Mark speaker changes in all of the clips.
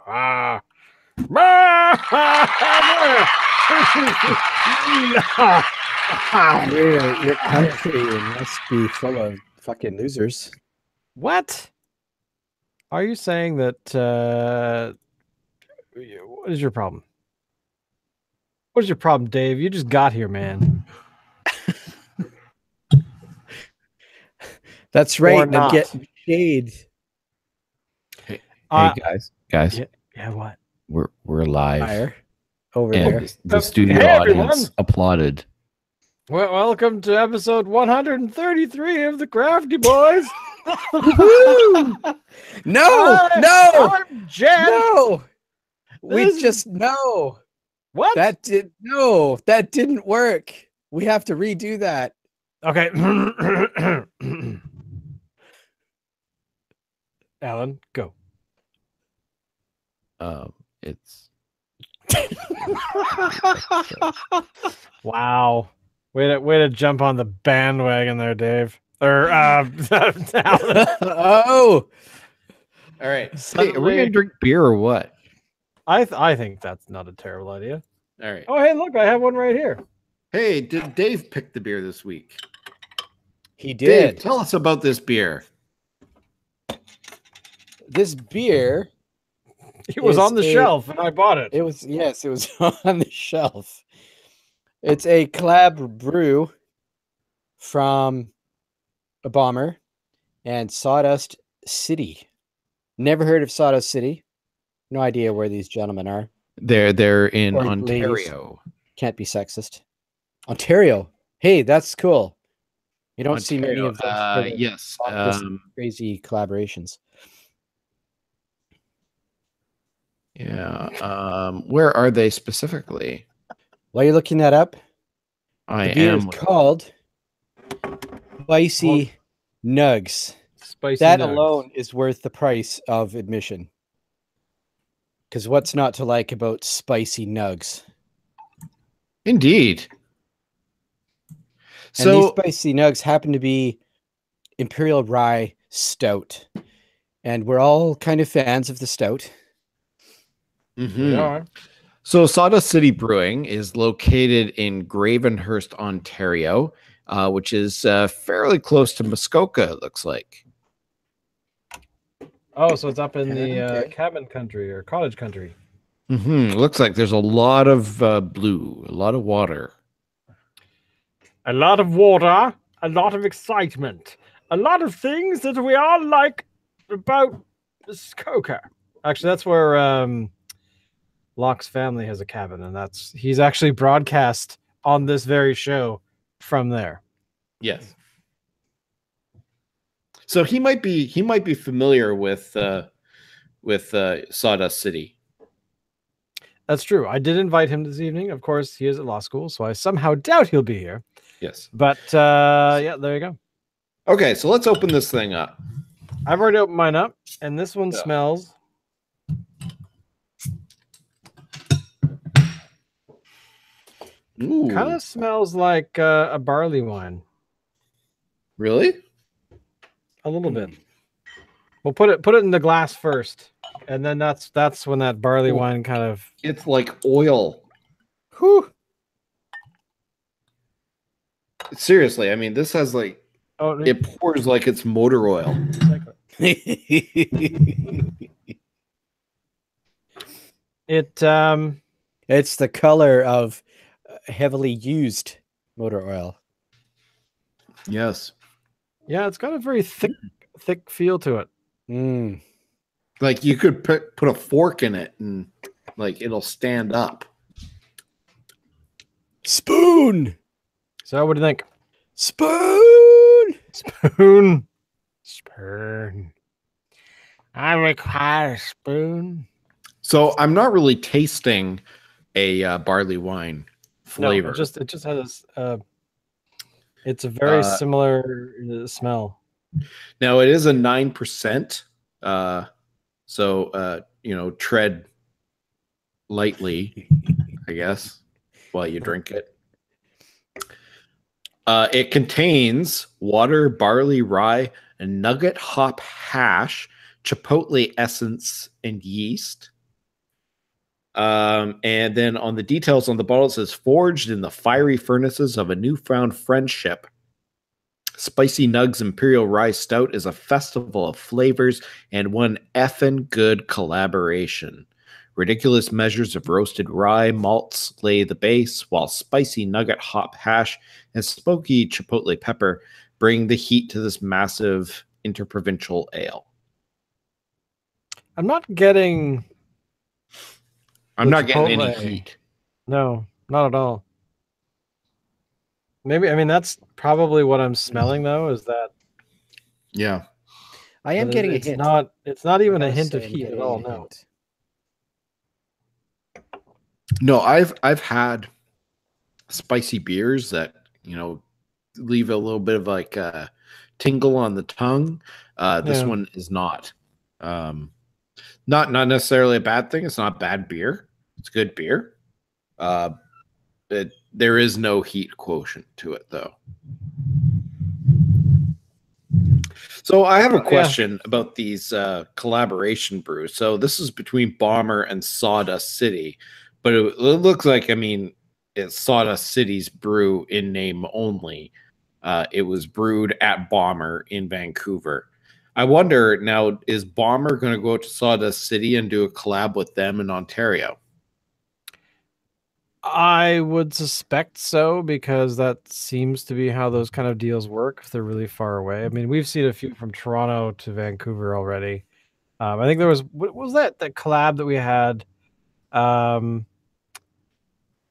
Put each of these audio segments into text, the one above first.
Speaker 1: Your country must be full of fucking losers.
Speaker 2: What? Are you saying that? What is your problem? What is your problem, Dave? You just got here, man.
Speaker 1: That's right. I'm getting shade.
Speaker 3: Hey, guys.
Speaker 2: Yeah, what?
Speaker 3: We're live.
Speaker 1: Fire over
Speaker 3: And
Speaker 1: there.
Speaker 3: the studio audience applauded.
Speaker 2: Well, welcome to episode 133 of the Crafty Boys.
Speaker 1: No.
Speaker 2: I'm Jen.
Speaker 1: No. We just no.
Speaker 2: What?
Speaker 1: That didn't work. We have to redo that.
Speaker 2: Okay. Alan, go.
Speaker 3: It's
Speaker 2: Wow. Way to jump on the bandwagon there, Dave. Or Alan.
Speaker 1: Oh. All right.
Speaker 3: Hey, are we gonna drink beer or what?
Speaker 2: I think that's not a terrible idea.
Speaker 3: All right.
Speaker 2: Oh, hey, look, I have one right here.
Speaker 3: Hey, did Dave pick the beer this week?
Speaker 1: He did.
Speaker 3: Dave, tell us about this beer.
Speaker 1: This beer.
Speaker 2: It was on the shelf, and I bought it.
Speaker 1: It was on the shelf. It's a collab brew from a bomber and Sawdust City. Never heard of Sawdust City. No idea where these gentlemen are.
Speaker 3: They're in
Speaker 1: Or
Speaker 3: Ontario.
Speaker 1: ladies. Can't be sexist. Ontario. Hey, that's cool. You don't see many of those.
Speaker 3: Yes.
Speaker 1: Crazy collaborations.
Speaker 3: Yeah. Where are they specifically?
Speaker 1: While you're looking that up,
Speaker 3: I
Speaker 1: the beer
Speaker 3: am
Speaker 1: is called Spicy Nuggs.
Speaker 2: Spicy
Speaker 1: That
Speaker 2: Nuggs.
Speaker 1: alone is worth the price of admission. Because what's not to like about spicy nugs?
Speaker 3: Indeed.
Speaker 1: And these spicy nugs happen to be Imperial Rye Stout. And we're all kind of fans of the stout.
Speaker 3: Mm-hmm.
Speaker 2: We are.
Speaker 3: So Sawdust City Brewing is located in Gravenhurst, Ontario, which is fairly close to Muskoka, it looks like.
Speaker 2: Oh, so it's up in the cabin country or cottage country.
Speaker 3: Mm-hmm. Looks like there's a lot of blue, a lot of water.
Speaker 2: A lot of water, a lot of excitement, a lot of things that we all like about Muskoka. Actually, that's where Locke's family has a cabin, and he's actually broadcast on this very show from there.
Speaker 3: Yes. So he might be familiar with Sawdust City.
Speaker 2: That's true. I did invite him this evening. Of course, he is at law school, so I somehow doubt he'll be here.
Speaker 3: Yes.
Speaker 2: But yeah, there you go.
Speaker 3: Okay, so let's open this thing up.
Speaker 2: I've already opened mine up, and this one smells. Kind of smells like a barley wine.
Speaker 3: Really?
Speaker 2: A little bit. We'll put it in the glass first, and then that's when that barley wine kind of.
Speaker 3: It's like oil.
Speaker 2: Whew.
Speaker 3: Seriously, I mean, this has like it pours like it's motor oil.
Speaker 1: It's the color of heavily used motor oil.
Speaker 3: Yes.
Speaker 2: Yeah, it's got a very thick feel to it.
Speaker 1: Mm.
Speaker 3: Like you could put a fork in it and like it'll stand up.
Speaker 1: Spoon.
Speaker 2: So what do you think?
Speaker 1: Spoon.
Speaker 2: I require a spoon.
Speaker 3: So I'm not really tasting a barley wine flavor.
Speaker 2: No, it just has it's a very similar smell.
Speaker 3: Now it is a 9%. So tread lightly, I guess, while you drink it. It contains water, barley, rye, and nugget hop hash, chipotle essence, and yeast. And then on the details on the bottle, it says, forged in the fiery furnaces of a newfound friendship. Spicy Nuggs Imperial Rye Stout is a festival of flavors and one effing good collaboration. Ridiculous measures of roasted rye malts lay the base, while spicy nugget hop hash and smoky chipotle pepper bring the heat to this massive interprovincial ale.
Speaker 2: I'm not getting
Speaker 3: getting any
Speaker 2: Chipotle.
Speaker 3: heat.
Speaker 2: No, not at all. Maybe, I mean, that's probably what I'm smelling though, is that
Speaker 3: Yeah.
Speaker 1: I am getting a
Speaker 2: it's
Speaker 1: hint.
Speaker 2: it's not even
Speaker 1: I
Speaker 2: a
Speaker 1: gotta
Speaker 2: hint
Speaker 1: say
Speaker 2: of
Speaker 1: I'm
Speaker 2: heat at
Speaker 1: getting
Speaker 2: all.
Speaker 1: a
Speaker 2: No.
Speaker 1: hint.
Speaker 3: No, I've had spicy beers that, leave a little bit of like a tingle on the tongue. This
Speaker 2: Yeah.
Speaker 3: one is not. Not necessarily a bad thing. It's not bad beer. It's good beer. There is no heat quotient to it though. So I have a question about these collaboration brews. So this is between Bomber and Sawdust City, but it looks like, I mean, it's Sawdust City's brew in name only. It was brewed at Bomber in Vancouver. I wonder now, is Bomber going to go to Sawdust City and do a collab with them in Ontario?
Speaker 2: I would suspect so, because that seems to be how those kind of deals work if they're really far away. I mean, we've seen a few from Toronto to Vancouver already. I think there was, what was that collab that we had? The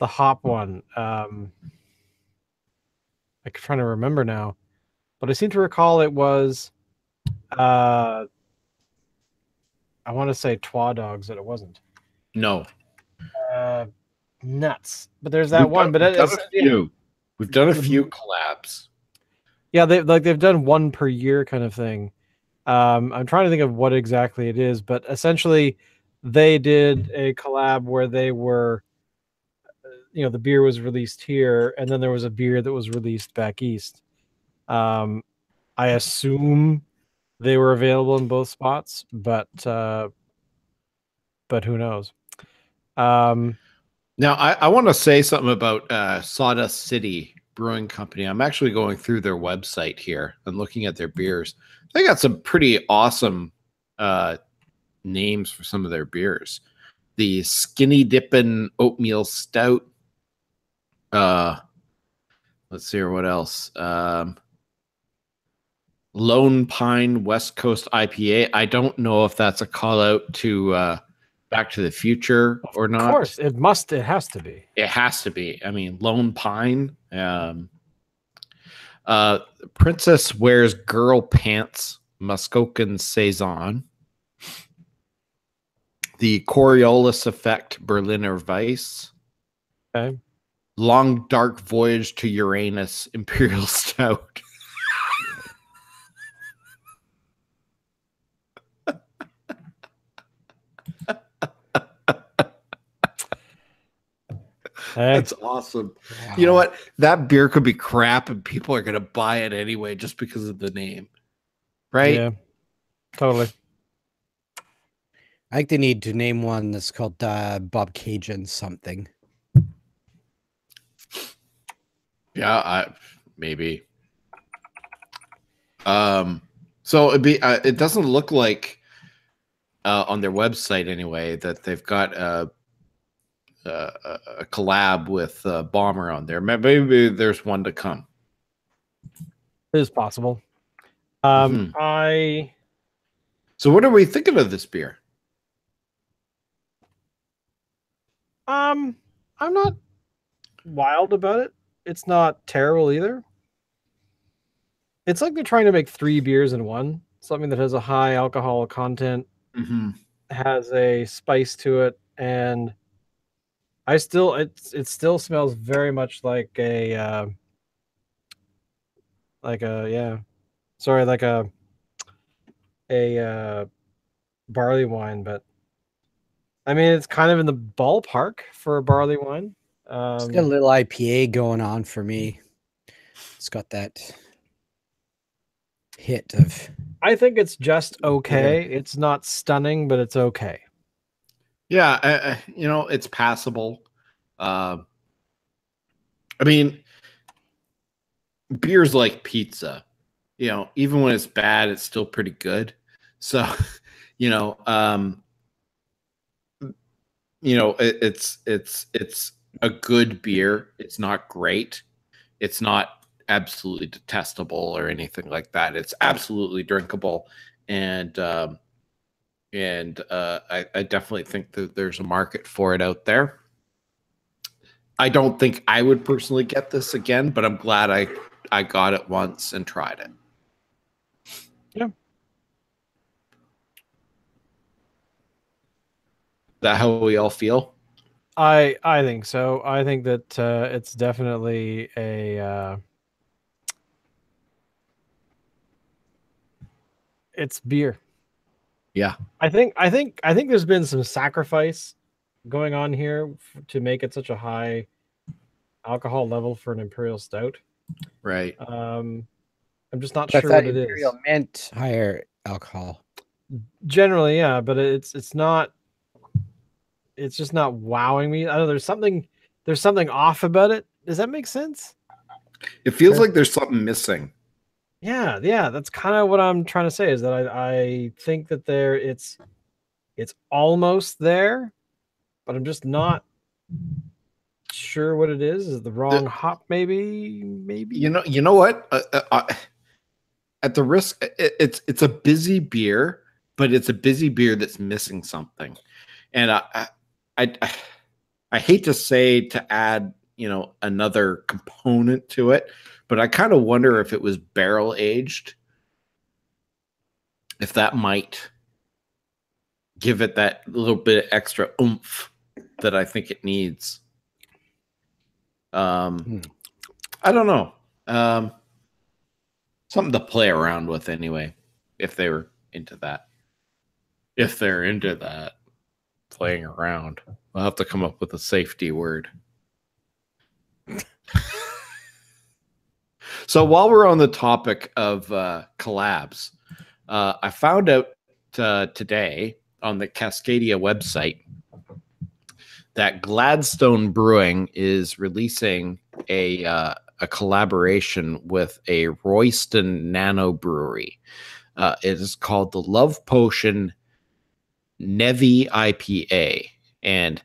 Speaker 2: hop one. I'm trying to remember now, but I seem to recall it was I want to say Twa Dogs, that it wasn't.
Speaker 3: No.
Speaker 2: Nuts. But there's that one. But
Speaker 3: we've done a few collabs.
Speaker 2: Yeah, they've done one per year kind of thing. I'm trying to think of what exactly it is, but essentially they did a collab where they were, the beer was released here, and then there was a beer that was released back east. I assume they were available in both spots, but who knows?
Speaker 3: Now, I want to say something about Sawdust City Brewing Company. I'm actually going through their website here and looking at their beers. They got some pretty awesome names for some of their beers. The Skinny Dippin' Oatmeal Stout. Let's see here, what else? Lone Pine West Coast IPA. I don't know if that's a call out to Back to the Future or not.
Speaker 2: Of course, it has to be.
Speaker 3: It has to be. I mean, Lone Pine. Princess Wears Girl Pants, Muskokan Saison. The Coriolis Effect, Berliner Weiss.
Speaker 2: Okay.
Speaker 3: Long Dark Voyage to Uranus, Imperial Stout. That's awesome. Wow. You know what? That beer could be crap and people are going to buy it anyway just because of the name. Right?
Speaker 2: Yeah, totally.
Speaker 1: I think they need to name one that's called Bob Cajun something.
Speaker 3: Yeah, maybe. So it doesn't look like on their website anyway that they've got a collab with Bomber on there. Maybe there's one to come.
Speaker 2: It is possible.
Speaker 3: So what are we thinking of this beer?
Speaker 2: I'm not wild about it. It's not terrible either. It's like they're trying to make 3 beers in one. Something that has a high alcohol content, has a spice to it, and it still smells very much like a barley wine, but I mean, it's kind of in the ballpark for a barley wine.
Speaker 1: It's got a little IPA going on for me. It's got that hit of.
Speaker 2: I think it's just okay. It's not stunning, but it's okay.
Speaker 3: Yeah, it's passable. I mean, beer's like pizza. Even when it's bad, it's still pretty good. So, you know, um, it's a good beer. It's not great. It's not absolutely detestable or anything like that. It's absolutely drinkable, and I definitely think that there's a market for it out there. I don't think I would personally get this again, but I'm glad I got it once and tried it.
Speaker 2: Yeah.
Speaker 3: Is that how we all feel?
Speaker 2: I think so. I think that it's definitely a it's beer.
Speaker 3: Yeah.
Speaker 2: I think there's been some sacrifice going on here to make it such a high alcohol level for an imperial stout.
Speaker 3: Right.
Speaker 2: I'm just not
Speaker 1: I
Speaker 2: sure
Speaker 1: thought
Speaker 2: what it
Speaker 1: Imperial
Speaker 2: is.
Speaker 1: meant higher alcohol.
Speaker 2: Generally, yeah, but it's not. It's just not wowing me. I know there's something off about it. Does that make sense?
Speaker 3: It feels
Speaker 1: Sure.
Speaker 3: like there's something missing.
Speaker 2: Yeah, that's kind of what I'm trying to say. Is that I think that it's almost there, but I'm just not sure what it is. Is it the wrong hop? Maybe.
Speaker 3: You know what? At the risk, it's a busy beer, but it's a busy beer that's missing something. And I I hate to say to add another component to it, but I kind of wonder if it was barrel aged, if that might give it that little bit of extra oomph that I think it needs. I don't know. Something to play around with anyway, if they were into that. If they're into that, playing around. I'll have to come up with a safety word. So while we're on the topic of collabs, I found out today on the Cascadia website that Gladstone Brewing is releasing a collaboration with a Royston Nano Brewery. It is called the Love Potion Nevi IPA, and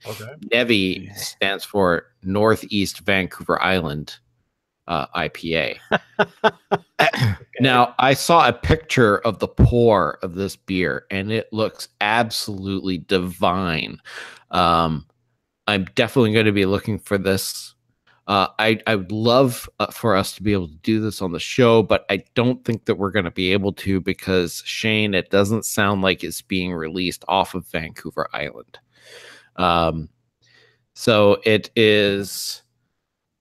Speaker 3: Nevi stands for Northeast Vancouver Island IPA. Now, I saw a picture of the pour of this beer, and it looks absolutely divine. I'm definitely going to be looking for this. I would love for us to be able to do this on the show, but I don't think that we're going to be able to because, Shane, it doesn't sound like it's being released off of Vancouver Island. So it is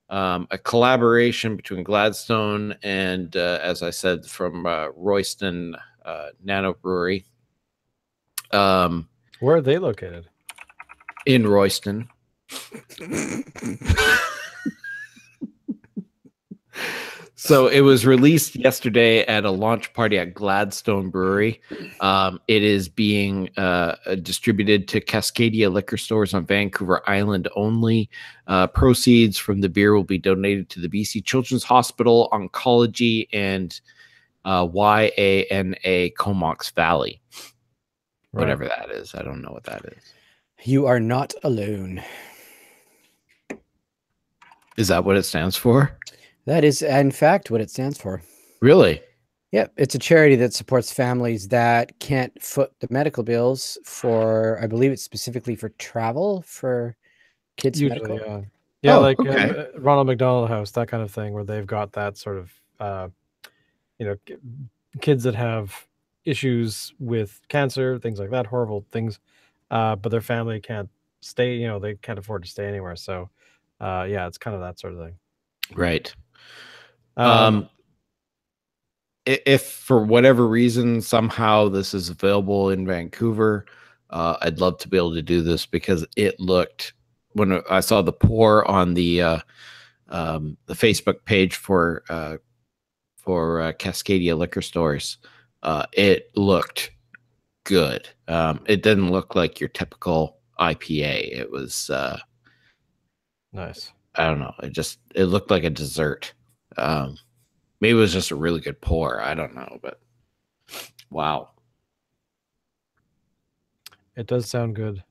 Speaker 3: a collaboration between Gladstone and, as I said, from Royston Nano Brewery.
Speaker 2: Where are they located?
Speaker 3: In Royston. So it was released yesterday at a launch party at Gladstone Brewery. It is being distributed to Cascadia liquor stores on Vancouver Island only. Proceeds from the beer will be donated to the BC Children's Hospital, Oncology, and YANA Comox Valley. Right. Whatever that is. I don't know what that is.
Speaker 1: You are not alone.
Speaker 3: Is that what it stands for?
Speaker 1: That is, in fact, what it stands for.
Speaker 3: Really?
Speaker 1: Yep. It's a charity that supports families that can't foot the medical bills for, I believe it's specifically for travel for kids'
Speaker 2: Usually,
Speaker 1: medical.
Speaker 2: Yeah, like okay. Ronald McDonald House, that kind of thing, where they've got that sort of, kids that have issues with cancer, things like that, horrible things, but their family can't stay, they can't afford to stay anywhere. So, yeah, it's kind of that sort of thing.
Speaker 3: Right. If for whatever reason somehow this is available in Vancouver, I'd love to be able to do this because it looked, when I saw the pour on the Facebook page for Cascadia liquor stores, it looked good. It didn't look like your typical IPA. It was
Speaker 2: Nice.
Speaker 3: I don't know. It looked like a dessert. Maybe it was just a really good pour. I don't know, but wow.
Speaker 2: It does sound good.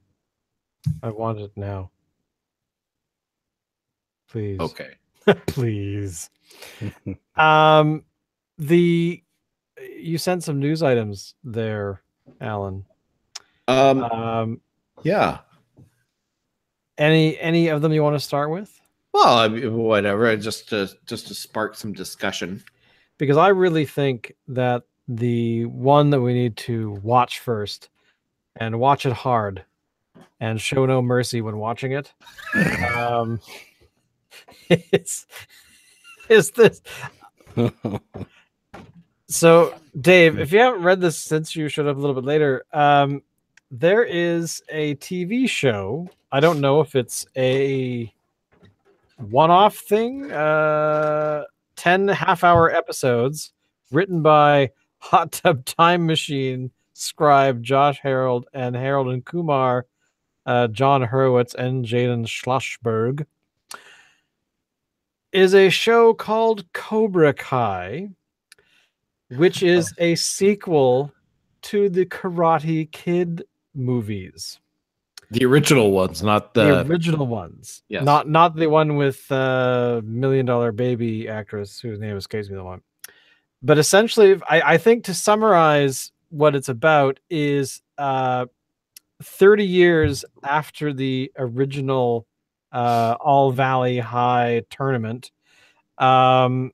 Speaker 2: I want it now. Please.
Speaker 3: Okay.
Speaker 2: Please. You sent some news items there, Alan.
Speaker 3: Yeah.
Speaker 2: Any of them you want to start with?
Speaker 3: Well, I mean, whatever. Just to spark some discussion.
Speaker 2: Because I really think that the one that we need to watch first, and watch it hard, and show no mercy when watching it, is this. So, Dave, if you haven't read this since you showed up a little bit later, there is a TV show. I don't know if it's a one-off thing. 10 half-hour episodes written by Hot Tub Time Machine scribe Josh Harold and Kumar, John Hurwitz, and Jaden Schlossberg, is a show called Cobra Kai, which is a sequel to the Karate Kid movies.
Speaker 3: The original ones, not
Speaker 2: the original ones.
Speaker 3: Yes.
Speaker 2: Not the one with $1 Million Baby actress whose name escapes me the one. But essentially, I think to summarize what it's about is 30 years after the original All Valley High tournament, the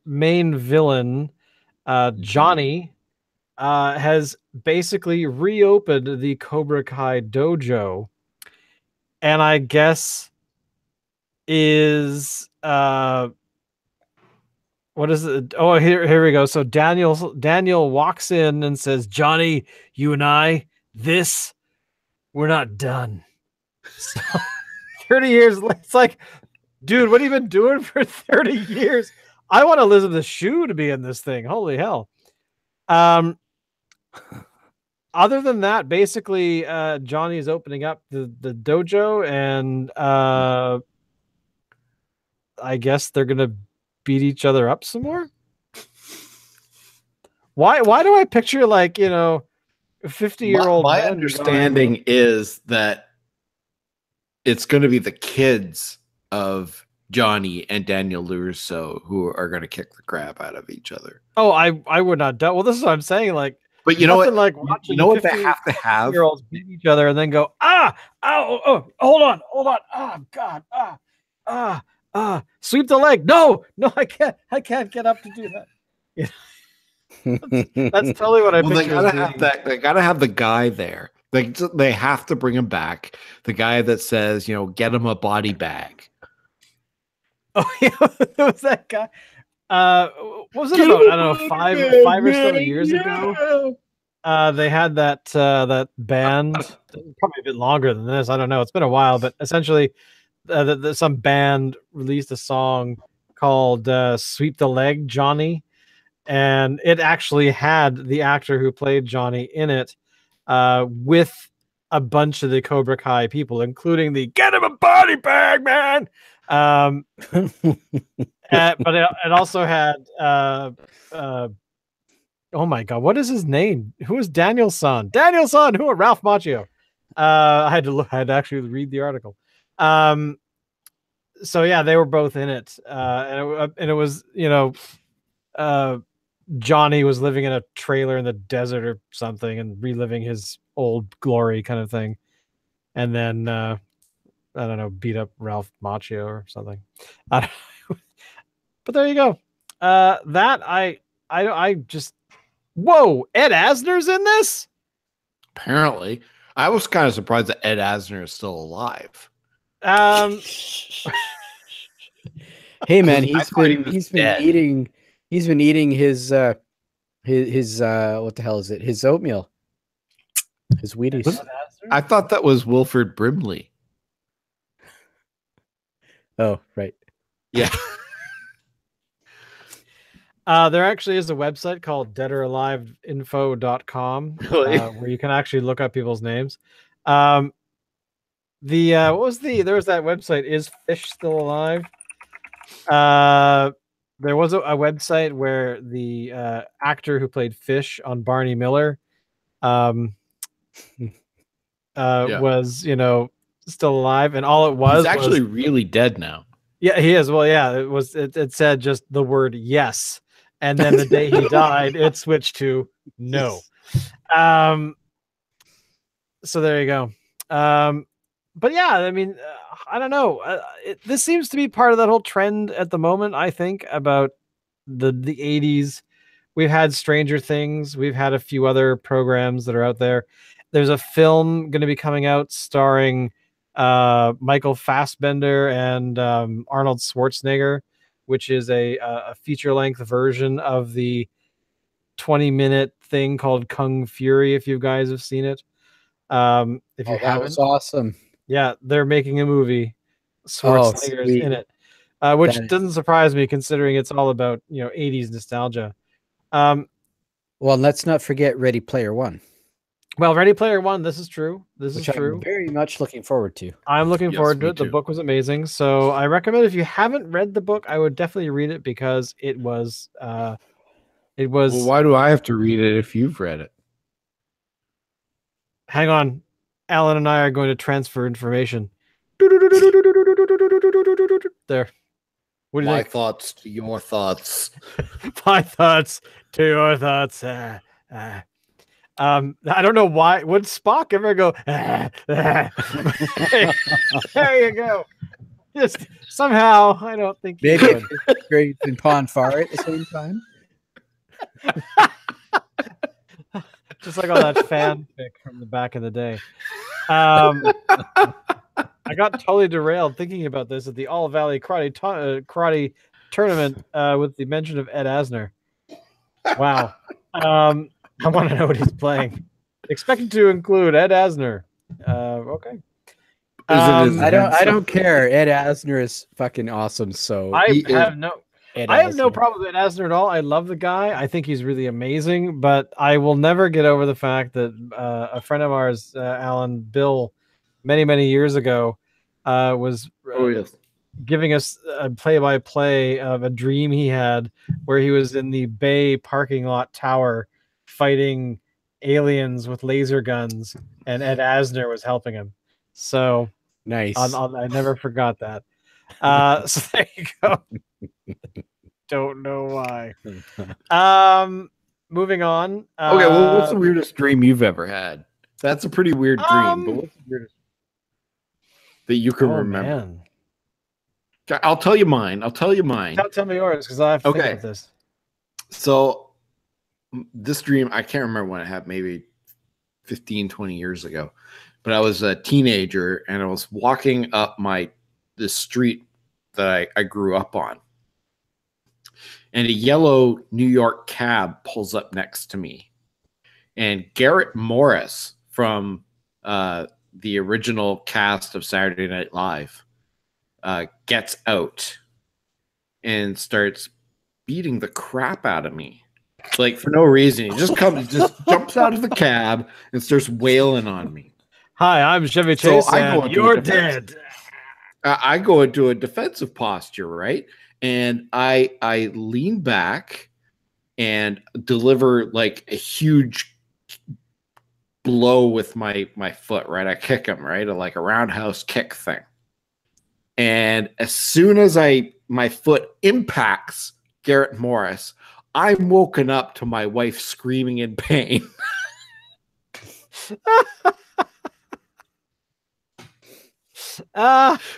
Speaker 2: main villain, Johnny, has basically reopened the Cobra Kai dojo, and I guess is what is it? Oh, here we go. So Daniel walks in and says, "Johnny, you and I, we're not done." So 30 years later, it's like, dude, what have you been doing for 30 years? I want Elizabeth Shue to be in this thing. Holy hell. Other than that, basically, Johnny is opening up the dojo, and I guess they're gonna beat each other up some more. Why do I picture, like, 50-year-old?
Speaker 3: My understanding is that it's going to be the kids of Johnny and Daniel LaRusso who are going to kick the crap out of each other.
Speaker 2: Oh, I would not doubt. Well, this is what I'm saying. Like,
Speaker 3: but you know what?
Speaker 2: Like watching
Speaker 3: you know what they have to have?
Speaker 2: Year-olds beat each other and then go, oh, hold on, oh God, sweep the leg. No, I can't get up to do that. Yeah. That's totally what I picture.
Speaker 3: They gotta have that. They gotta have the guy there. They have to bring him back. The guy that says, get him a body bag.
Speaker 2: Oh yeah, it was that guy. What was it about? I don't know, five or so years ago. They had that band, probably a bit longer than this. I don't know. It's been a while, but essentially, some band released a song called "Sweep the Leg, Johnny," and it actually had the actor who played Johnny in it, with a bunch of the Cobra Kai people, including the "Get him a body bag, man." But it also had oh my God, what is his name? Who is Daniel's son? Who are Ralph Macchio? I had to actually read the article. So yeah, they were both in it, and it was Johnny was living in a trailer in the desert or something and reliving his old glory kind of thing, and then I don't know, beat up Ralph Macchio or something. But there you go. That I just, whoa, Ed Asner's in this?
Speaker 3: Apparently. I was kind of surprised that Ed Asner is still alive.
Speaker 1: Hey man, he's been eating his what the hell is it? His oatmeal. His Wheaties.
Speaker 3: I thought that was Wilford Brimley.
Speaker 1: Oh, right.
Speaker 3: Yeah.
Speaker 2: There actually is a website called deadoraливeinfo.com
Speaker 3: Really?
Speaker 2: where you can actually look up people's names. What was there was that website, Is Fish Still Alive? There was a website where the actor who played Fish on Barney Miller was, still alive, and all it was
Speaker 3: He's actually really dead now.
Speaker 2: Yeah, he is. Well, yeah, it said just the word yes, and then the day he died, it switched to no. So there you go. But yeah, I mean, I don't know. This seems to be part of that whole trend at the moment, I think, about the 80s. We've had Stranger Things. We've had a few other programs that are out there. There's a film going to be coming out starring Michael Fassbender and Arnold Schwarzenegger, which is a feature-length version of the 20-minute thing called Kung Fury, if you guys have seen it. If you
Speaker 1: that
Speaker 2: haven't,
Speaker 1: was awesome.
Speaker 2: yeah, they're making a movie. Schwarzenegger's in it, which doesn't surprise me considering it's all about 80s nostalgia.
Speaker 1: Well, let's not forget Ready Player One.
Speaker 2: Well, Ready Player One, this is true. This is true.
Speaker 1: I'm very much looking forward to.
Speaker 2: I'm looking forward to it. The book was amazing, so I recommend, if you haven't read the book, I would definitely read it because it was. Well,
Speaker 4: why do I have to read it if you've read it?
Speaker 2: Hang on, Alan and I are going to transfer information. There. What do you think?
Speaker 3: My thoughts to your thoughts.
Speaker 2: My thoughts to your thoughts. I don't know why. Would Spock ever go? There you go. Just somehow, I don't think he
Speaker 1: maybe
Speaker 2: would.
Speaker 1: Great and Pon Far at the same time.
Speaker 2: Just like all that fanfic from the back of the day. I got totally derailed thinking about this at the All Valley Karate tournament with the mention of Ed Asner. Wow. I want to know what he's playing. Expected to include Ed Asner. Okay.
Speaker 1: I don't care. Ed Asner is fucking awesome. So
Speaker 2: I have no problem with Ed Asner at all. I love the guy. I think he's really amazing, but I will never get over the fact that a friend of ours, Alan Bill, many years ago, was giving us a play-by-play of a dream he had where he was in the Bay parking lot tower fighting aliens with laser guns, and Ed Asner was helping him. So
Speaker 1: nice.
Speaker 2: I never forgot that. So there you go. Don't know why. Moving on.
Speaker 4: Okay, well, what's the weirdest dream you've ever had? That's a pretty weird dream, but what's the weirdest that you can remember?
Speaker 2: Man.
Speaker 3: I'll tell you mine.
Speaker 2: Tell me yours, because I have to think about this.
Speaker 3: So this dream, I can't remember when it happened, maybe 15, 20 years ago. But I was a teenager and I was walking up this street that I grew up on. And a yellow New York cab pulls up next to me. And Garrett Morris from the original cast of Saturday Night Live gets out and starts beating the crap out of me. Like, for no reason. He just jumps out of the cab and starts wailing on me.
Speaker 2: Hi, I'm Chevy Chase, and you're dead.
Speaker 3: I go into a defensive posture, right? And I lean back and deliver like a huge blow with my foot, right? I kick him, right? Like a roundhouse kick thing. And as soon as my foot impacts Garrett Morris, I'm woken up to my wife screaming in pain.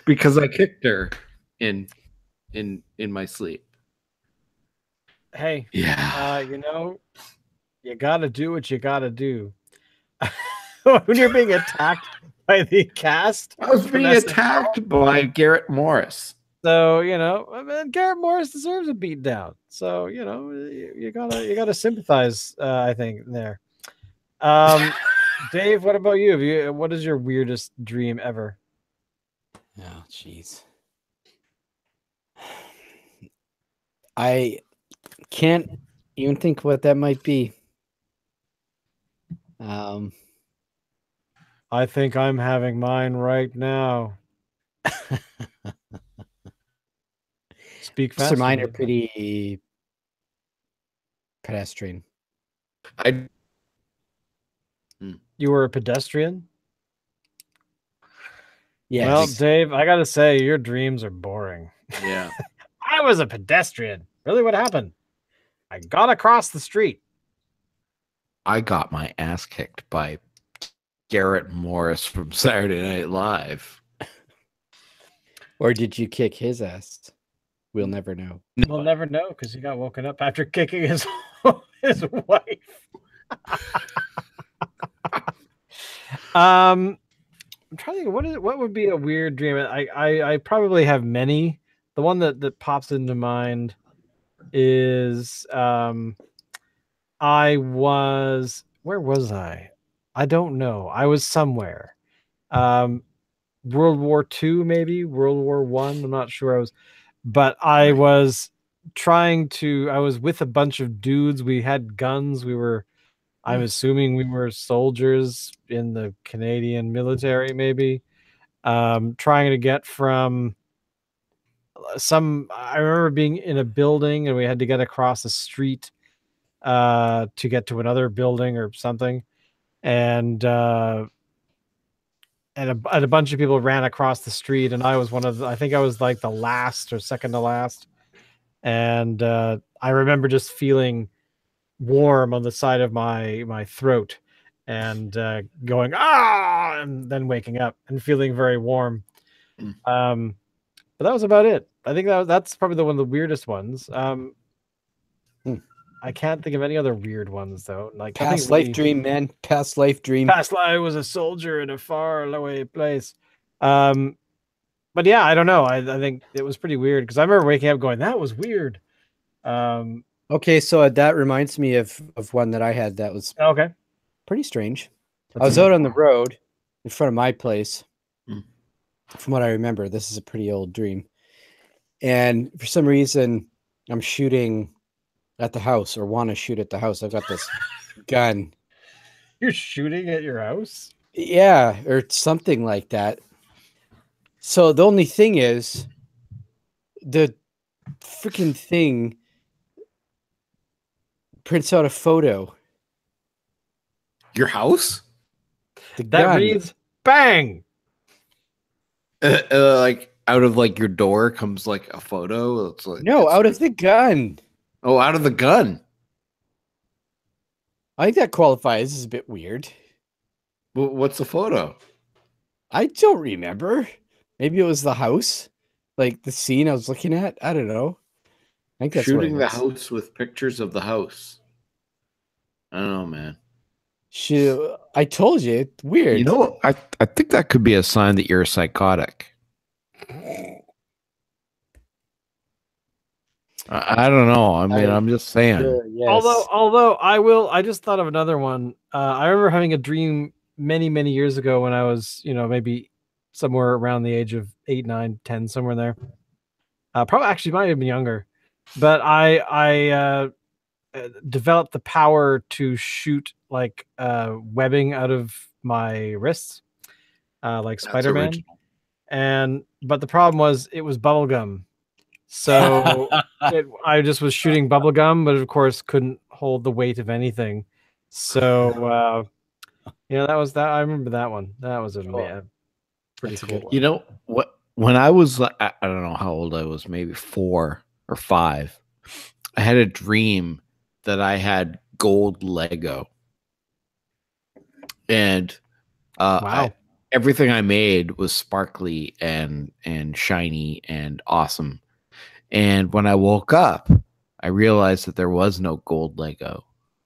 Speaker 3: Because I kicked her in my sleep.
Speaker 2: Hey,
Speaker 3: yeah.
Speaker 2: You gotta do what you gotta do. When you're being attacked by the cast,
Speaker 3: I was being attacked by Garrett Morris.
Speaker 2: So Garrett Morris deserves a beat down. So you gotta sympathize. I think there. Dave, what about you? What is your weirdest dream ever?
Speaker 1: Oh, jeez. I Can't even think what that might be.
Speaker 2: I think I'm having mine right now. Speak
Speaker 1: Most
Speaker 2: faster.
Speaker 1: of mine are
Speaker 2: Dave.
Speaker 1: pretty pedestrian.
Speaker 2: You were a pedestrian?
Speaker 1: Yes.
Speaker 2: Well, Dave, I gotta say, your dreams are boring.
Speaker 3: Yeah.
Speaker 2: I was a pedestrian. Really, what happened? I got across the street.
Speaker 3: I got my ass kicked by Garrett Morris from Saturday Night Live.
Speaker 1: Or did you kick his ass? We'll never know.
Speaker 2: We'll never know because he got woken up after kicking his his wife. I'm trying to think what would be a weird dream. I probably have many. The one that pops into mind is I was where was I? I don't know. I was somewhere. World War II, maybe World War One. I'm not sure. But I was I was with a bunch of dudes. We had guns. I'm assuming we were soldiers in the Canadian military, maybe. Trying to get from I remember being in a building and we had to get across the street to get to another building or something. And a bunch of people ran across the street, and I was I think I was like the last or second to last. And I remember just feeling warm on the side of my throat and going, ah, and then waking up and feeling very warm. But that was about it. I think that's probably one of the weirdest ones. I can't think of any other weird ones though. Like
Speaker 1: Past life dream, man. Past life dream.
Speaker 2: Past life, I was a soldier in a far away place. But yeah, I don't know. I think it was pretty weird because I remember waking up going, that was weird.
Speaker 1: Okay, so that reminds me of one that I had that was
Speaker 2: okay,
Speaker 1: pretty strange. I was out on the road in front of my place. From what I remember, this is a pretty old dream. And for some reason, I'm shooting at the house or want to shoot at the house. I've got this gun.
Speaker 2: You're shooting at your house?
Speaker 1: Yeah, or something like that. So the only thing is the freaking thing prints out a photo.
Speaker 3: Your house?
Speaker 2: That reads bang.
Speaker 3: Like out of like your door comes like a photo. It's like
Speaker 1: no, out of the gun.
Speaker 3: Oh, out of the gun.
Speaker 1: I think that qualifies. This is a bit weird.
Speaker 3: Well, what's the photo?
Speaker 1: I don't remember. Maybe it was the house, like the scene I was looking at. I don't know. I think that's
Speaker 3: shooting the house with pictures of the house. I don't know, man.
Speaker 1: I told you, it's weird.
Speaker 3: You know, I think that could be a sign that you're a psychotic. I don't know. I mean, I'm just saying.
Speaker 1: Yes.
Speaker 2: Although I just thought of another one. I remember having a dream many, many years ago when I was, maybe somewhere around the age of 8, 9, 10, somewhere in there. Probably actually might have been younger, but I developed the power to shoot like webbing out of my wrists, like Spider-Man. But the problem was it was bubblegum. So I just was shooting bubblegum, but of course couldn't hold the weight of anything. So that was that. I remember that one. That was pretty cool one.
Speaker 3: You know what? When I was, I don't know how old I was, maybe 4 or 5, I had a dream that I had gold Lego. And
Speaker 2: wow.
Speaker 3: Everything I made was sparkly and shiny and awesome. And when I woke up, I realized that there was no gold Lego.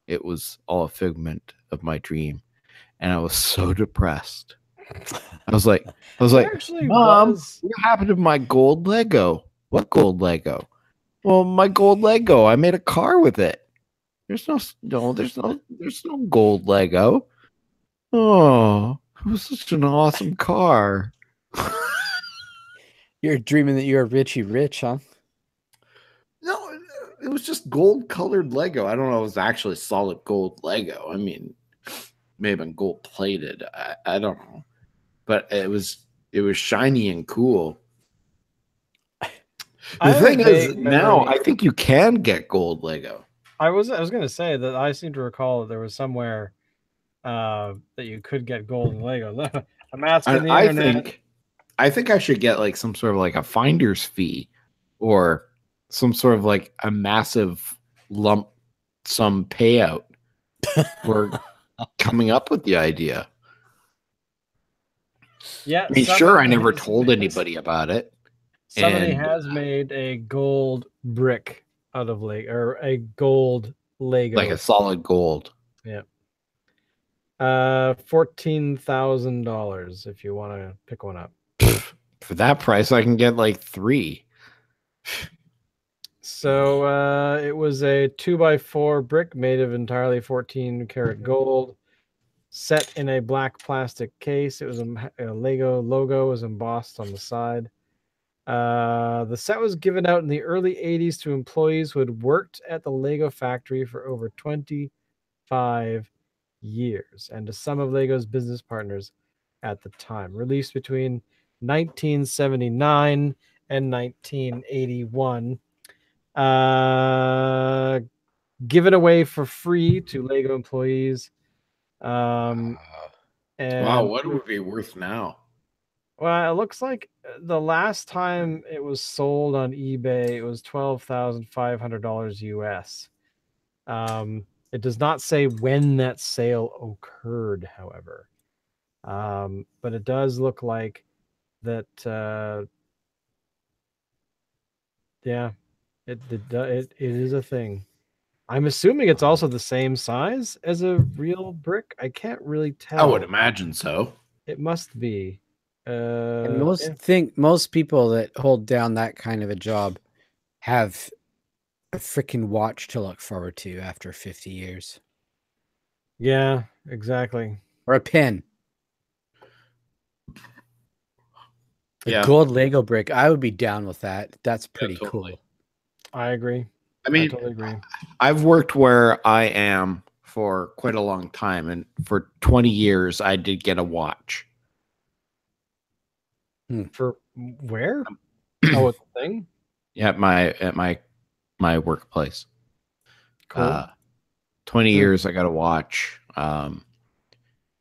Speaker 3: It was all a figment of my dream. And I was so depressed. I was like, Mom, what happened to my gold Lego? What gold Lego? Well, my gold Lego. I made a car with it. There's no gold Lego. Oh, it was such an awesome car.
Speaker 1: You're dreaming that you're Richie Rich, huh?
Speaker 3: No, it was just gold colored Lego. I don't know. It was actually solid gold Lego. I mean, may have been gold plated. I don't know, but it was shiny and cool. The thing is, now I think you can get gold Lego.
Speaker 2: I was going to say that I seem to recall that there was somewhere that you could get gold in Lego. I'm asking the internet.
Speaker 3: I think I should get like some sort of like a finder's fee, or some sort of like a massive lump sum payout for coming up with the idea.
Speaker 2: Yeah,
Speaker 3: I mean, sure, I never told anybody about it.
Speaker 2: Somebody has made a gold brick out of Lego, or a gold Lego,
Speaker 3: like a solid gold.
Speaker 2: Yeah. $14,000 if you want to pick one up.
Speaker 3: For that price, I can get like 3.
Speaker 2: So it was a 2x4 brick made of entirely 14 karat gold, set in a black plastic case. It was a Lego logo was embossed on the side. The set was given out in the early 80s to employees who had worked at the Lego factory for over 25 years, and to some of Lego's business partners at the time. Released between 1979 and 1981. Given away for free to Lego employees. And
Speaker 3: wow, what would it be worth now?
Speaker 2: Well, it looks like the last time it was sold on eBay, it was $12,500 US. It does not say when that sale occurred, however. But it does look like that. Yeah, it is a thing. I'm assuming it's also the same size as a real brick. I can't really tell.
Speaker 3: I would imagine so.
Speaker 2: It must be.
Speaker 1: And most people that hold down that kind of a job have a freaking watch to look forward to after 50 years.
Speaker 2: Yeah, exactly.
Speaker 1: Or a pen. A gold Lego brick. I would be down with that. That's pretty cool.
Speaker 2: I agree.
Speaker 3: I mean,
Speaker 2: I totally agree.
Speaker 3: I've worked where I am for quite a long time, and for 20 years, I did get a watch.
Speaker 2: For where? Oh, it's a thing?
Speaker 3: Yeah, at my workplace.
Speaker 2: Cool.
Speaker 3: 20 years, I got a watch.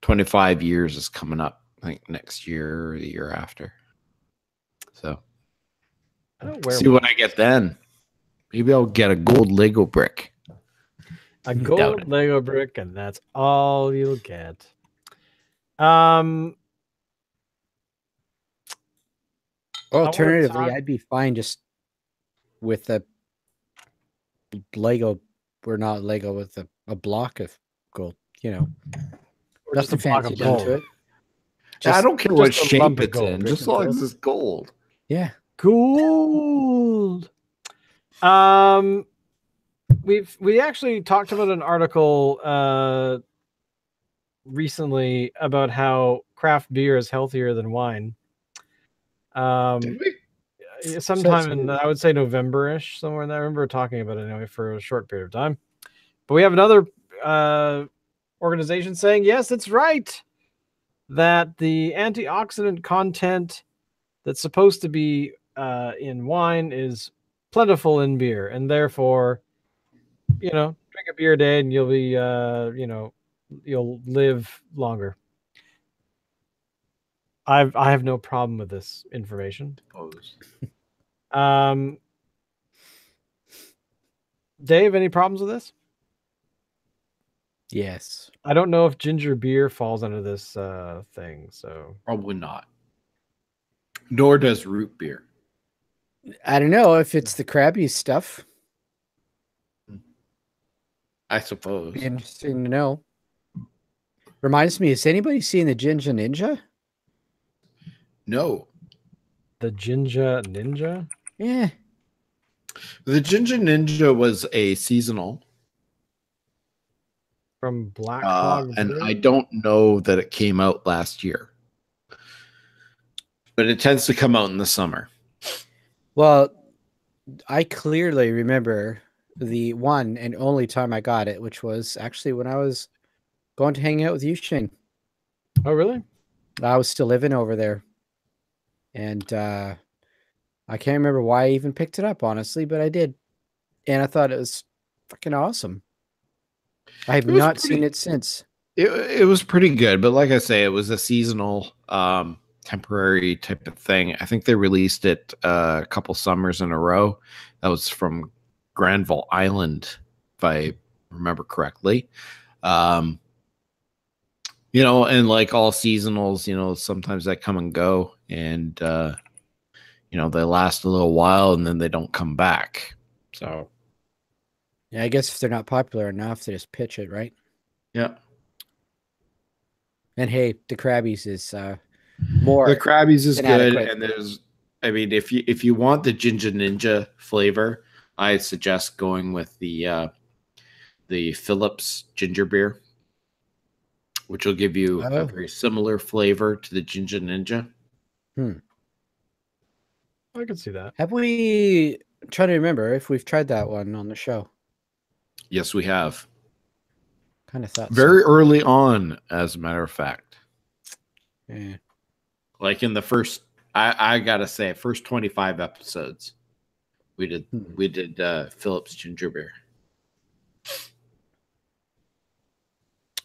Speaker 3: 25 years is coming up, I think next year or the year after. So, see what I get then. Maybe I'll get a gold Lego brick.
Speaker 2: A gold Lego brick, and that's all you'll get.
Speaker 1: Alternatively, I'd be fine just with a Lego, or not Lego, with a block of gold, you know.
Speaker 2: Or just a block of gold.
Speaker 1: To it.
Speaker 3: I don't care what shape it's in, just as long as it's gold.
Speaker 1: Yeah.
Speaker 2: Gold. We actually talked about an article recently about how craft beer is healthier than wine. Sometime in, I would say, November-ish, somewhere in there. I remember talking about it anyway for a short period of time. But we have another organization saying, yes, it's right, that the antioxidant content that's supposed to be in wine is plentiful in beer, and therefore, drink a beer a day and you'll be, you'll live longer. I have no problem with this information. Dave, any problems with this?
Speaker 1: Yes.
Speaker 2: I don't know if ginger beer falls under this thing, so
Speaker 3: probably not. Nor does root beer.
Speaker 1: I don't know if it's the crabby stuff.
Speaker 3: I suppose.
Speaker 1: Be interesting to know. Reminds me, has anybody seen the Ginger Ninja?
Speaker 3: No.
Speaker 2: The Ginger Ninja?
Speaker 1: Yeah.
Speaker 3: The Ginger Ninja was a seasonal.
Speaker 2: From Black Hog.
Speaker 3: And I don't know that it came out last year. But it tends to come out in the summer.
Speaker 1: Well, I clearly remember the one and only time I got it, which was actually when I was going to hang out with you, Shane.
Speaker 2: Oh, really?
Speaker 1: I was still living over there. And I can't remember why I even picked it up, honestly, but I did. And I thought it was fucking awesome. I have not seen it since.
Speaker 3: It was pretty good, but like I say, it was a seasonal, temporary type of thing. I think they released it a couple summers in a row. That was from Granville Island, if I remember correctly. And like all seasonals, sometimes they come and go, and they last a little while and then they don't come back. So
Speaker 1: yeah, I guess if they're not popular enough, they just pitch it, right?
Speaker 3: Yeah.
Speaker 1: And hey, the Krabbies is more.
Speaker 3: The Krabbies is good,
Speaker 1: adequate.
Speaker 3: And if you want the Ginger Ninja flavor, I suggest going with the Phillips ginger beer, which will give you a very similar flavor to the Ginger Ninja.
Speaker 2: I can see that.
Speaker 1: Have we? I'm trying to remember if we've tried that one on the show.
Speaker 3: Yes, we have.
Speaker 1: Kind of thought
Speaker 3: very early on, as a matter of fact.
Speaker 1: Yeah.
Speaker 3: Like in the first, I gotta say, first 25 episodes, we did Phillips ginger beer.
Speaker 1: I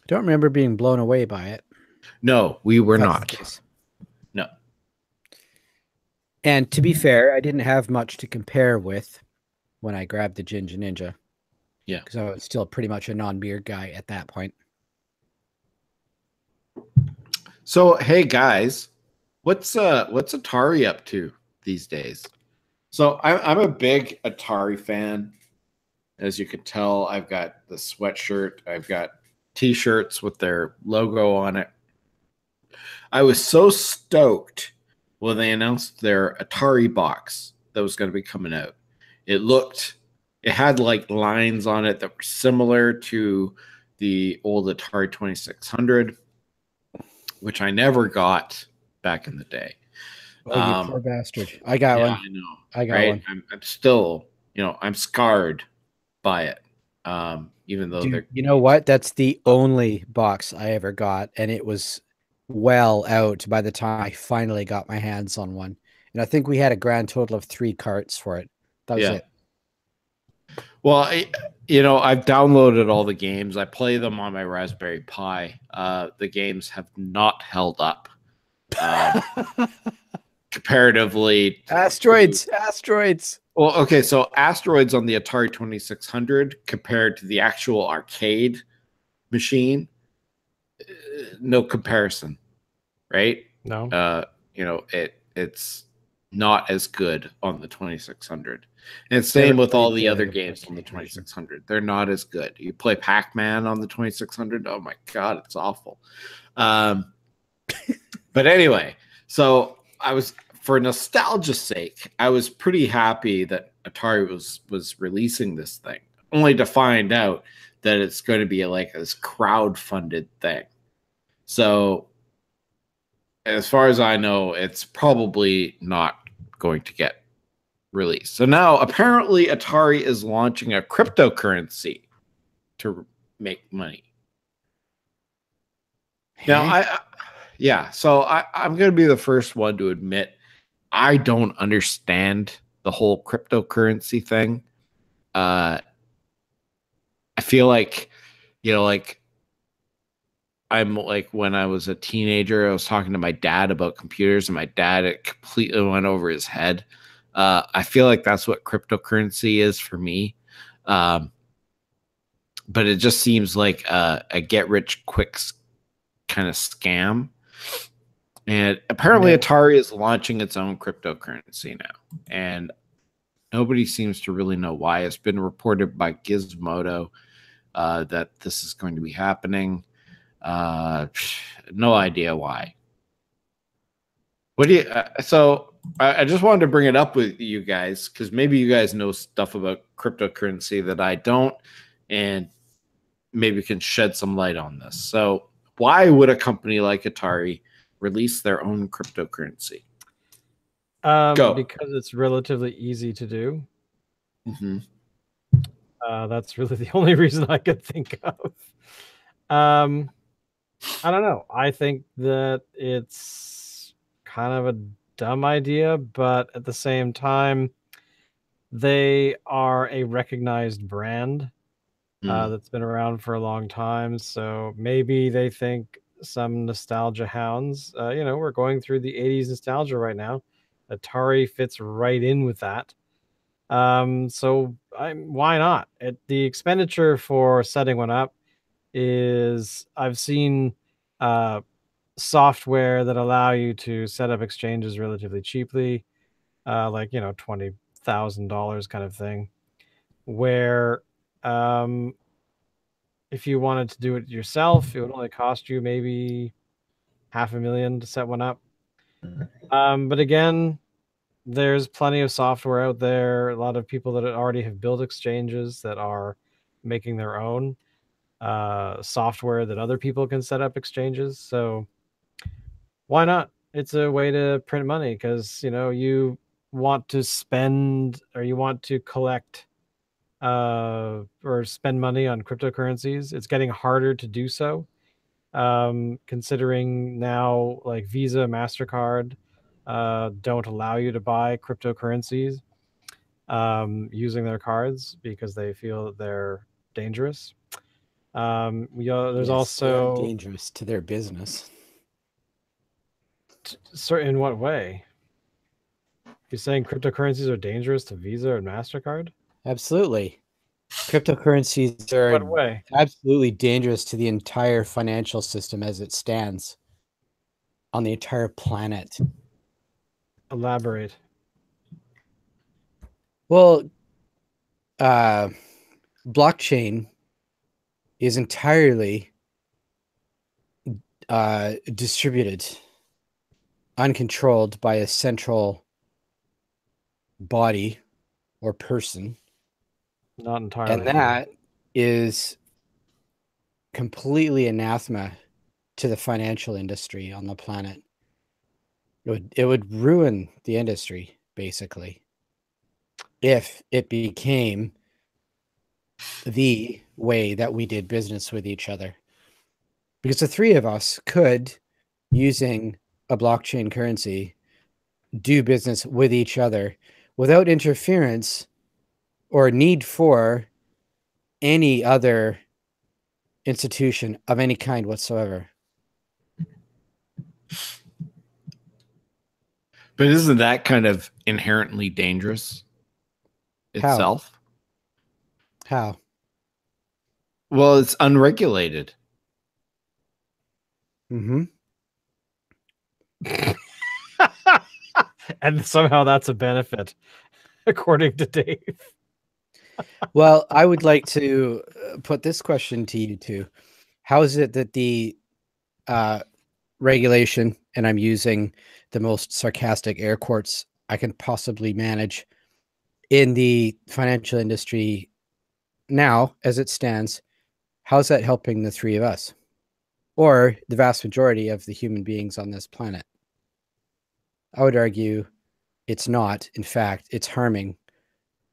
Speaker 1: don't remember being blown away by it.
Speaker 3: No, we were not. No.
Speaker 1: And to be fair, I didn't have much to compare with when I grabbed the Ginger Ninja.
Speaker 3: Yeah.
Speaker 1: Because I was still pretty much a non-beer guy at that point.
Speaker 3: So, hey guys, what's Atari up to these days? So I'm a big Atari fan. As you could tell, I've got the sweatshirt. I've got T-shirts with their logo on it. I was so stoked when they announced their Atari box that was going to be coming out. It had like lines on it that were similar to the old Atari 2600, which I never got back in the day.
Speaker 1: Oh, you poor bastard. I got one.
Speaker 3: I know.
Speaker 1: I got one.
Speaker 3: I'm still, I'm scarred by it. Even though
Speaker 1: Dude, you know what? That's the only box I ever got, and it was well out by the time I finally got my hands on one. And I think we had a grand total of 3 carts for it. That was it.
Speaker 3: Well, I've downloaded all the games. I play them on my Raspberry Pi. The games have not held up comparatively.
Speaker 1: Asteroids.
Speaker 3: Well, okay, so Asteroids on the Atari 2600 compared to the actual arcade machine, no comparison, right?
Speaker 2: No.
Speaker 3: It's not as good on the 2600. And same with all the other games on the 2600. They're not as good. You play Pac-Man on the 2600. Oh my God, it's awful. But anyway, so for nostalgia's sake, I was pretty happy that Atari was releasing this thing, only to find out that it's going to be like this crowd-funded thing. So as far as I know, it's probably not going to get released. So now apparently Atari is launching a cryptocurrency to make money. Now I'm going to be the first one to admit I don't understand the whole cryptocurrency thing. I feel like, I'm like when I was a teenager, I was talking to my dad about computers, and my dad, it completely went over his head. I feel like that's what cryptocurrency is for me. But it just seems like a get-rich-quick kind of scam. And apparently Atari is launching its own cryptocurrency now. And nobody seems to really know why. It's been reported by Gizmodo that this is going to be happening. No idea why. What do you? So I just wanted to bring it up with you guys because maybe you guys know stuff about cryptocurrency that I don't, and maybe can shed some light on this. So why would a company like Atari release their own cryptocurrency?
Speaker 2: Because it's relatively easy to do.
Speaker 3: Mm-hmm.
Speaker 2: That's really the only reason I could think of. I don't know. I think that it's kind of a dumb idea, but at the same time, they are a recognized brand that's been around for a long time. So maybe they think some nostalgia hounds, we're going through the 80s nostalgia right now. Atari fits right in with that. Why not? The expenditure for setting one up is, I've seen software that allow you to set up exchanges relatively cheaply, like $20,000 kind of thing, where if you wanted to do it yourself, it would only cost you maybe $500,000 to set one up. But again, there's plenty of software out there. A lot of people that already have built exchanges that are making their own software that other people can set up exchanges. So why not? It's a way to print money because you want to spend or you want to collect or spend money on cryptocurrencies. It's getting harder to do so, considering now like Visa, MasterCard don't allow you to buy cryptocurrencies using their cards because they feel that they're dangerous. There's
Speaker 1: Yes,
Speaker 2: also
Speaker 1: dangerous to their business.
Speaker 2: In what way? You're saying cryptocurrencies are dangerous to Visa or MasterCard?
Speaker 1: Absolutely. Cryptocurrencies
Speaker 2: What
Speaker 1: are
Speaker 2: way?
Speaker 1: absolutely dangerous to the entire financial system as it stands on the entire planet.
Speaker 2: Elaborate.
Speaker 1: Well, blockchain is entirely distributed, uncontrolled by a central body or person.
Speaker 2: Not entirely.
Speaker 1: And that is completely anathema to the financial industry on the planet. It would ruin the industry, basically, if it became the way that we did business with each other. Because the three of us could, using a blockchain currency, do business with each other without interference or need for any other institution of any kind whatsoever.
Speaker 3: But isn't that kind of inherently dangerous itself?
Speaker 1: How?
Speaker 3: Well, it's unregulated.
Speaker 1: Mm-hmm.
Speaker 2: And somehow that's a benefit, according to Dave.
Speaker 1: Well, I would like to put this question to you two. How is it that the regulation, and I'm using the most sarcastic air quotes I can possibly manage, in the financial industry now, as it stands, how's that helping the three of us? Or the vast majority of the human beings on this planet? I would argue it's not. In fact, it's harming.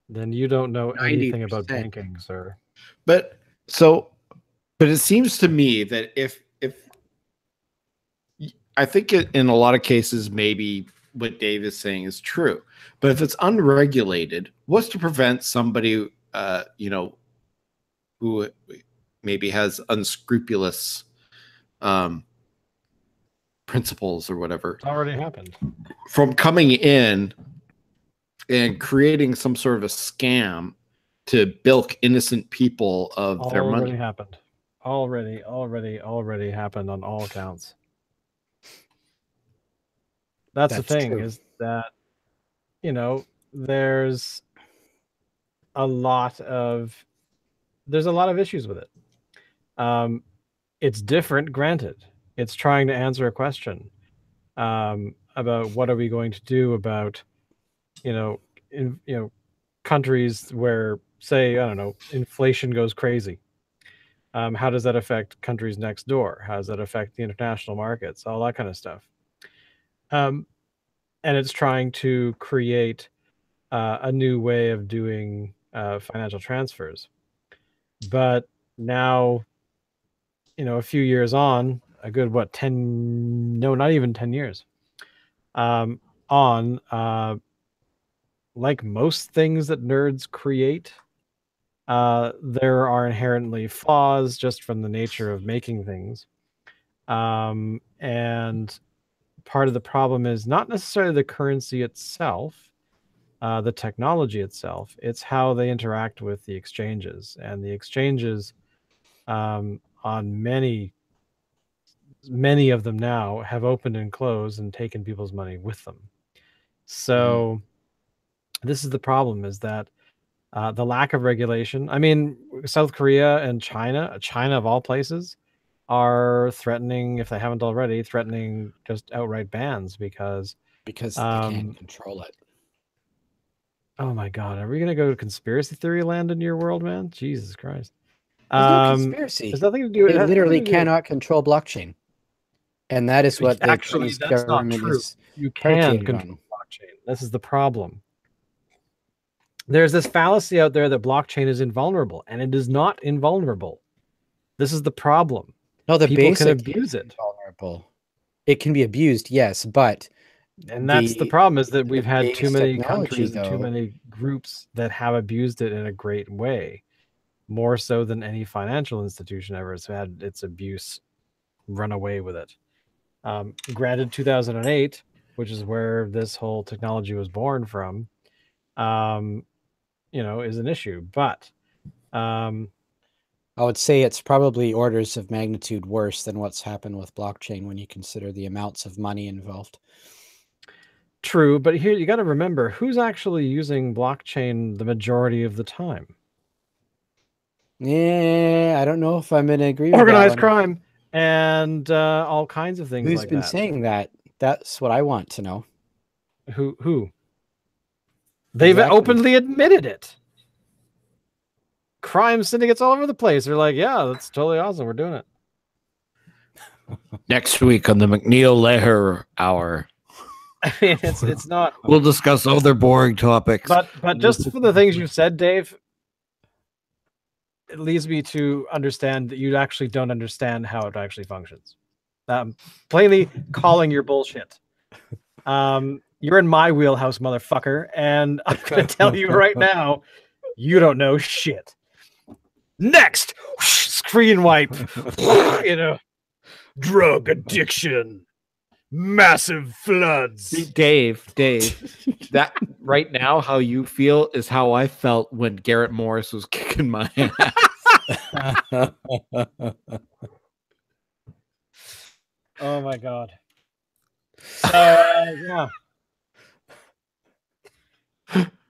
Speaker 2: Then you don't know anything about
Speaker 1: 90%.
Speaker 2: banking, sir.
Speaker 3: But it seems to me that if I think in a lot of cases, maybe what Dave is saying is true. But if it's unregulated, what's to prevent somebody, who maybe has unscrupulous principles or whatever,
Speaker 2: It's already happened,
Speaker 3: from coming in and creating some sort of a scam to bilk innocent people of their money?
Speaker 2: Already happened on all accounts. That's the thing,
Speaker 1: true.
Speaker 2: is that there's a lot of issues with it. It's different, granted. It's trying to answer a question about what are we going to do about countries where, say, I don't know, inflation goes crazy. How does that affect countries next door? How does that affect the international markets? All that kind of stuff. And it's trying to create a new way of doing financial transfers. But now, a few years on, a good, 10, no, not even 10 years on, like most things that nerds create, there are inherently flaws just from the nature of making things. And part of the problem is not necessarily the currency itself, the technology itself. It's how they interact with the exchanges. And the exchanges, on many of them now, have opened and closed and taken people's money with them. So this is the problem, is that the lack of regulation. I mean, South Korea and China of all places, are threatening, if they haven't already, threatening just outright bans because
Speaker 1: they can't control it.
Speaker 2: Oh my God, are we going to go to conspiracy theory land in your world, man? Jesus Christ.
Speaker 1: There's no conspiracy.
Speaker 2: There's nothing to do with
Speaker 1: it. They literally cannot control blockchain. And that is what the Chinese government is.
Speaker 2: You can control blockchain. This is the problem. There's this fallacy out there that blockchain is invulnerable, and it is not invulnerable. This is the problem.
Speaker 1: No, the
Speaker 2: people
Speaker 1: basic
Speaker 2: can abuse it.
Speaker 1: Invulnerable. It can be abused, yes, but
Speaker 2: that's the problem, is that we've had too many countries and too many groups that have abused it in a great way, more so than any financial institution ever has had its abuse run away with it. Granted, 2008, which is where this whole technology was born from, is an issue, but
Speaker 1: I would say it's probably orders of magnitude worse than what's happened with blockchain when you consider the amounts of money involved.
Speaker 2: True, but here you got to remember, who's actually using blockchain the majority of the time?
Speaker 1: Yeah, I don't know if I'm going to agree with
Speaker 2: organized crime and all kinds of things.
Speaker 1: Who's been saying that? That's what I want to know.
Speaker 2: Who? They've openly admitted it. Crime syndicates all over the place. They're like, yeah, that's totally awesome. We're doing it.
Speaker 3: Next week on the McNeil Leher Hour.
Speaker 2: I mean, it's not.
Speaker 3: We'll discuss other boring topics.
Speaker 2: But just for the things you've said, Dave, it leads me to understand that you actually don't understand how it actually functions. Plainly calling your bullshit. You're in my wheelhouse, motherfucker, and I'm going to tell you right now, you don't know shit. Next, screen wipe, drug addiction, massive floods.
Speaker 3: Dave, that right now, how you feel is how I felt when Garrett Morris was kicking my ass.
Speaker 2: Oh my God. Yeah.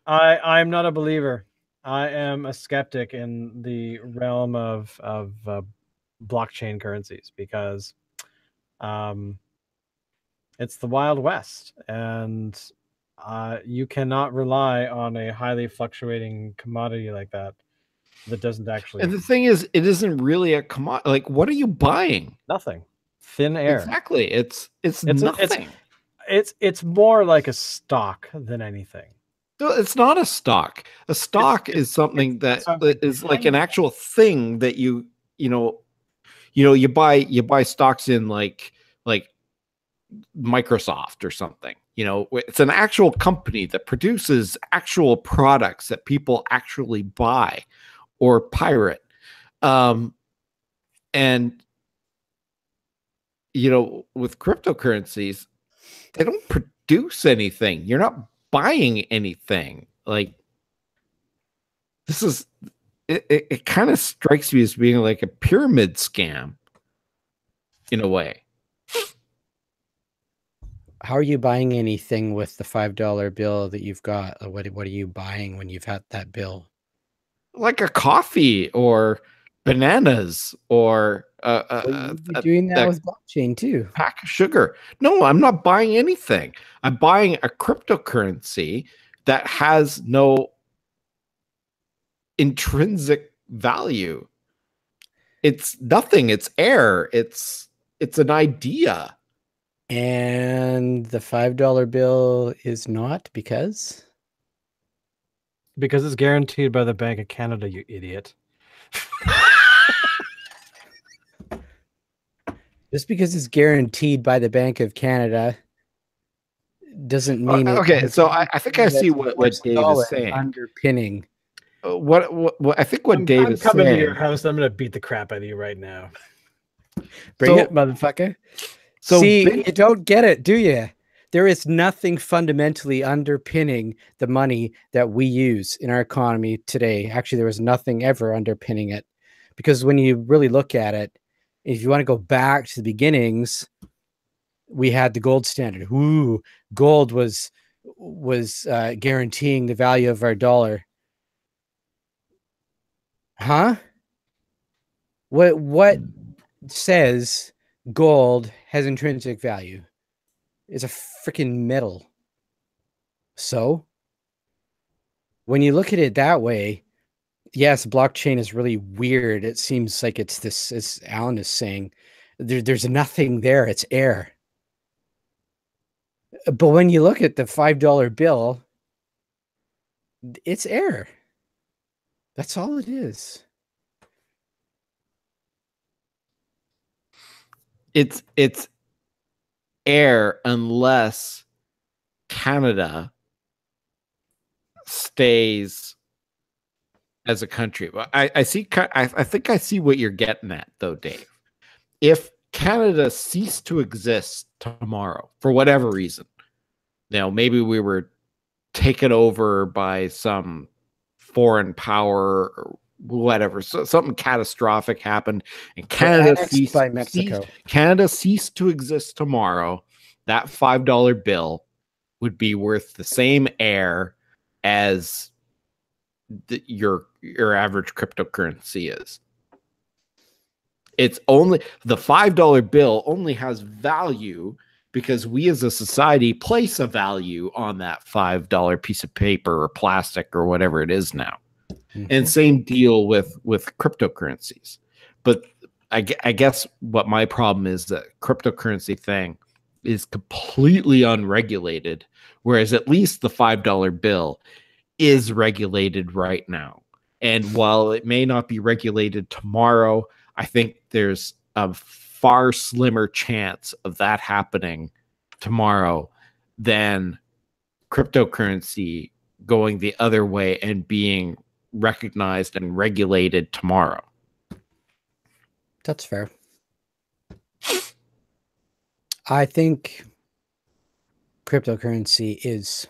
Speaker 2: I'm not a believer. I am a skeptic in the realm of blockchain currencies because it's the Wild West, and you cannot rely on a highly fluctuating commodity like that doesn't actually.
Speaker 3: And the thing is, it isn't really a commodity. Like, what are you buying?
Speaker 2: Nothing. Thin air.
Speaker 3: Exactly. It's nothing.
Speaker 2: It's more like a stock than anything.
Speaker 3: No, it's not a stock. A stock is something that is like an actual thing that you buy stocks in like Microsoft or something. It's an actual company that produces actual products that people actually buy or pirate. And with cryptocurrencies, they don't produce anything. You're not buying anything. Like, this is it kind of strikes me as being like a pyramid scam in a way.
Speaker 1: How are you buying anything with the $5 bill that you've got? What are you buying when you've had that bill?
Speaker 3: Like a coffee or bananas or
Speaker 1: you're doing that with blockchain too.
Speaker 3: Pack of sugar. No, I'm not buying anything. I'm buying a cryptocurrency that has no intrinsic value. It's nothing. It's air. It's an idea.
Speaker 1: And the $5 bill is not because
Speaker 2: it's guaranteed by the Bank of Canada, you idiot.
Speaker 1: Just because it's guaranteed by the Bank of Canada doesn't mean it.
Speaker 3: Okay, so I think I see what Dave
Speaker 1: dollar
Speaker 3: is saying.
Speaker 1: underpinning.
Speaker 3: What I think what Dave
Speaker 2: I'm
Speaker 3: is
Speaker 2: coming
Speaker 3: saying.
Speaker 2: to your house. I'm gonna beat the crap out of you right now.
Speaker 1: Bring
Speaker 3: So-
Speaker 1: it, motherfucker.
Speaker 3: So
Speaker 1: See,
Speaker 3: big-
Speaker 1: you don't get it, do you? There is nothing fundamentally underpinning the money that we use in our economy today. Actually, there was nothing ever underpinning it, because when you really look at it, if you want to go back to the beginnings, we had the gold standard. Ooh, gold was guaranteeing the value of our dollar. Huh? What says gold has intrinsic value? It's a freaking metal. So when you look at it that way, yes, blockchain is really weird. It seems like it's this, as Alan is saying, there's nothing there. It's air. But when you look at the $5 bill, it's air. That's all it is.
Speaker 3: It's air unless Canada stays as a country. But I think I see what you're getting at, though, Dave. If Canada ceased to exist tomorrow for whatever reason, maybe we were taken over by some foreign power or whatever, so something catastrophic happened, and Canada ceased
Speaker 1: by Mexico.
Speaker 3: Canada ceased to exist tomorrow, that $5 bill would be worth the same air as your average cryptocurrency is. It's only the $5 bill only has value because we as a society place a value on that $5 piece of paper or plastic or whatever it is now. And same deal with cryptocurrencies. But I guess what my problem is that cryptocurrency thing is completely unregulated, whereas at least the $5 bill is regulated right now. And while it may not be regulated tomorrow, I think there's a far slimmer chance of that happening tomorrow than cryptocurrency going the other way and being recognized and regulated tomorrow.
Speaker 1: That's fair. I think cryptocurrency is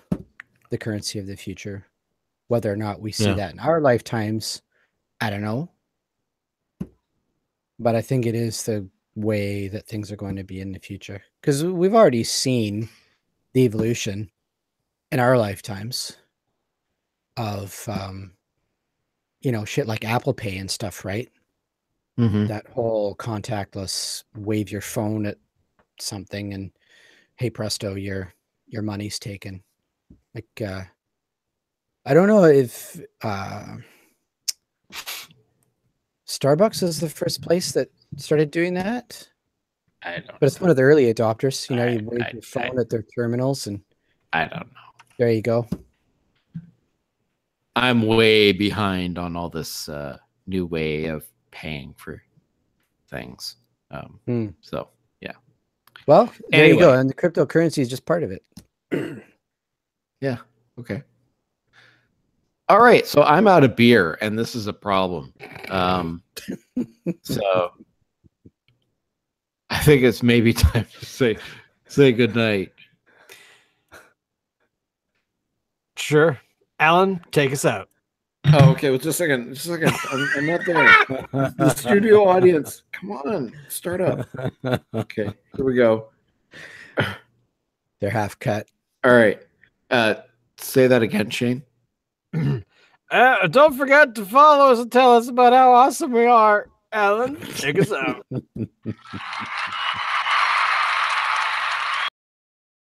Speaker 1: the currency of the future. Whether or not we see that in our lifetimes, I don't know. But I think it is the way that things are going to be in the future. Because we've already seen the evolution in our lifetimes of, shit like Apple Pay and stuff, right?
Speaker 3: Mm-hmm.
Speaker 1: That whole contactless wave your phone at something and hey presto, your money's taken. Like I don't know if Starbucks is the first place that started doing that.
Speaker 3: I don't
Speaker 1: But it's one of the early adopters. You
Speaker 3: I-
Speaker 1: wave
Speaker 3: I-
Speaker 1: your phone at their terminals and
Speaker 3: I don't know.
Speaker 1: there you go.
Speaker 3: I'm way behind on all this new way of paying for things. So yeah.
Speaker 1: Well, there you go.
Speaker 3: Anyway.
Speaker 1: And the cryptocurrency is just part of it.
Speaker 3: Yeah. Okay. All right. So I'm out of beer, and this is a problem. So I think it's maybe time to say good night.
Speaker 2: Sure. Alan, take us out.
Speaker 3: Oh, okay. Well, just a second. I'm not there. The studio audience, come on, start up. Okay, here we go.
Speaker 1: They're half cut.
Speaker 3: All right. Say that again, Shane.
Speaker 2: Don't forget to follow us and tell us about how awesome we are. Alan, take us out.